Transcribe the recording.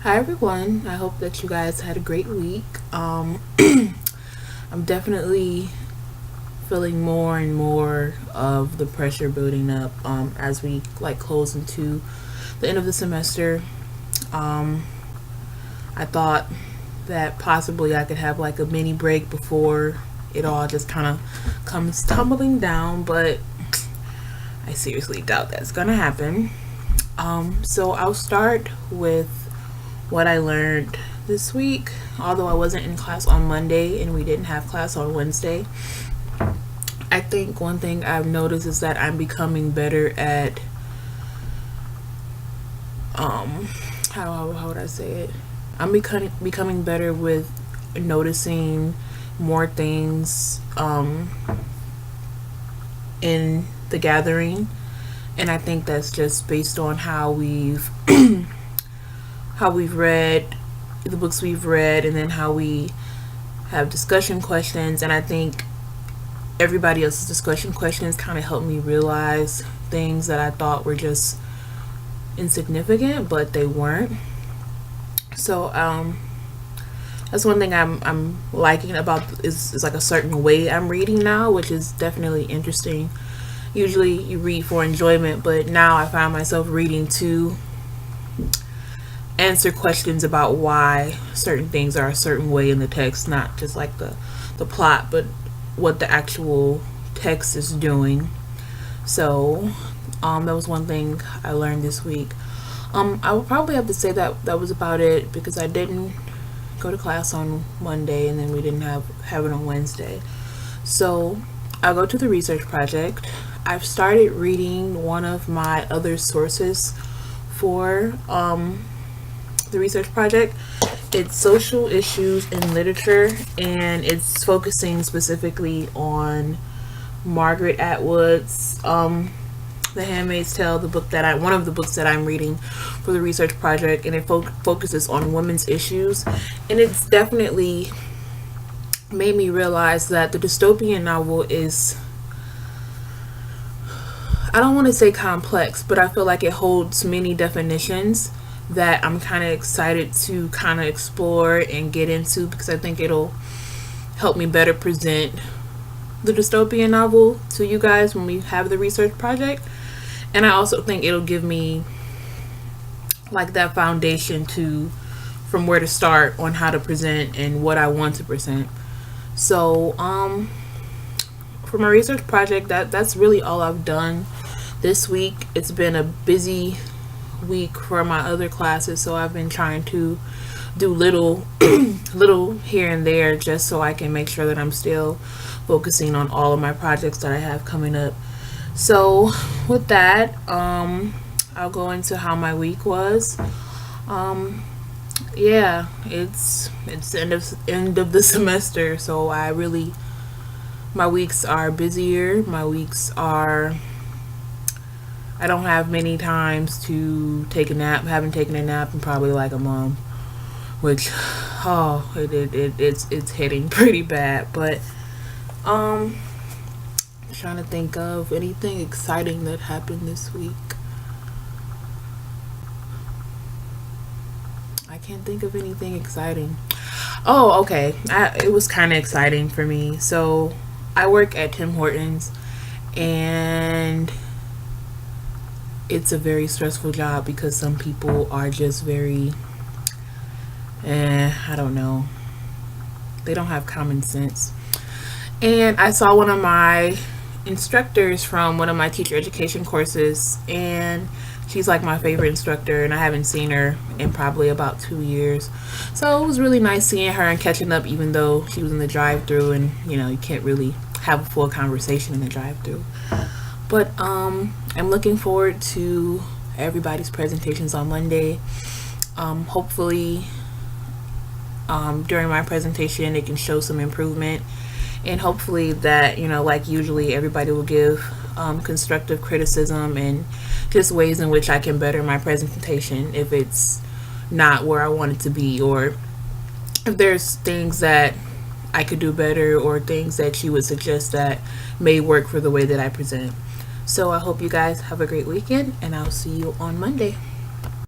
Hi everyone. I hope that you guys had a great week. I'm definitely feeling more and more of the pressure building up as we close into the end of the semester. Um, I thought that possibly I could have like a mini break before it all just kind of comes tumbling down, but I seriously doubt that's gonna happen. So I'll start with what I learned this week. Although I wasn't in class on Monday and we didn't have class on Wednesday, I think one thing I've noticed is that I'm becoming better at um how would I say it? I'm becoming better with noticing more things in the gathering, and I think that's just based on how we've read the books we've read, and then how we have discussion questions. And I think everybody else's discussion questions kind of helped me realize things that I thought were just insignificant, but they weren't. So that's one thing I'm liking about is like a certain way I'm reading now, which is definitely interesting. Usually you read for enjoyment, but now I find myself reading to answer questions about why certain things are a certain way in the text, not just like the plot, but what the actual text is doing. So that was one thing I learned this week. I would probably have to say that that was about it, because I didn't go to class on Monday and then we didn't have it on Wednesday. So I'll go to the research project. I've started reading one of my other sources for the research project. It's social issues in literature, and it's focusing specifically on Margaret Atwood's The Handmaid's Tale, the book that I one of the books that I'm reading for the research project, and it focuses on women's issues. And it's definitely made me realize that the dystopian novel is, I don't want to say complex, but I feel like it holds many definitions that I'm kind of excited to kind of explore and get into, because I think it'll help me better present the dystopian novel to you guys when we have the research project. And I also think it'll give me like that foundation to from where to start on how to present and what I want to present. So for my research project, that's really all I've done this week. It's been a busy week for my other classes, so I've been trying to do little here and there, just so I can make sure that I'm still focusing on all of my projects that I have coming up. So with that, I'll go into how my week was. Yeah, it's the end of the semester, so my weeks are busier. My weeks are I don't have many times to take a nap. I haven't taken a nap in probably like a month, which it's hitting pretty bad. But trying to think of anything exciting that happened this week. I can't think of anything exciting. Oh, okay. It was kind of exciting for me. So I work at Tim Hortons, and it's a very stressful job because some people are just very, I don't know. They don't have common sense. And I saw one of my instructors from one of my teacher education courses, and she's like my favorite instructor, and I haven't seen her in probably about 2 years. So it was really nice seeing her and catching up, even though she was in the drive-through, and you can't really have a full conversation in the drive-through. But I'm looking forward to everybody's presentations on Monday. Hopefully, during my presentation, it can show some improvement, and hopefully that like usually, everybody will give constructive criticism and just ways in which I can better my presentation if it's not where I want it to be, or if there's things that I could do better, or things that you would suggest that may work for the way that I present. So I hope you guys have a great weekend, and I'll see you on Monday.